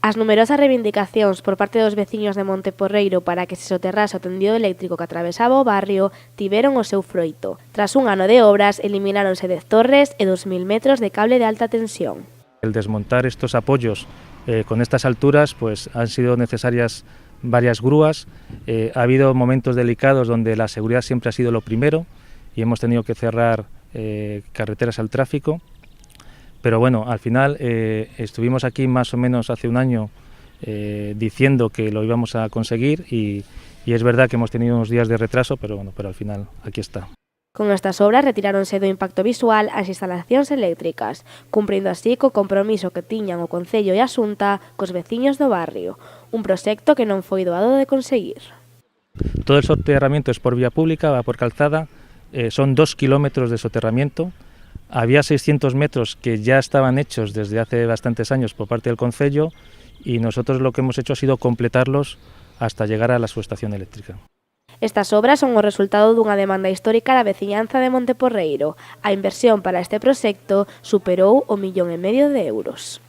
As numerosas reivindicacións por parte dos veciños de Monteporreiro para que se soterrase o tendido eléctrico que atravesaba o barrio tiveron o seu froito. Tras un ano de obras, elimináronse 10 torres e 2000 metros de cable de alta tensión. El desmontar estos apoyos con estas alturas pues han sido necesarias varias grúas. Ha habido momentos delicados donde la seguridad siempre ha sido lo primero y hemos tenido que cerrar carreteras al tráfico. Pero bueno, al final estuvimos aquí más o menos hace un año diciendo que lo íbamos a conseguir y es verdad que hemos tenido unos días de retraso, pero bueno, pero al final aquí está. Con estas obras retiráronse do impacto visual as instalacións eléctricas, cumprindo así co compromiso que tiñan o Concello e a Xunta cos veciños do barrio, un proxecto que non foi doado de conseguir. Todo el soterramiento es por vía pública, va por calzada, son 2 kilómetros de soterramiento. Había 600 metros que ya estaban hechos desde hace bastantes años por parte del Concello y nosotros lo que hemos hecho ha sido completarlos hasta llegar a la subestación eléctrica. Estas obras son o resultado dunha demanda histórica da veciñanza de Monteporreiro. A inversión para este proxecto superou o 1,5 millón de euros.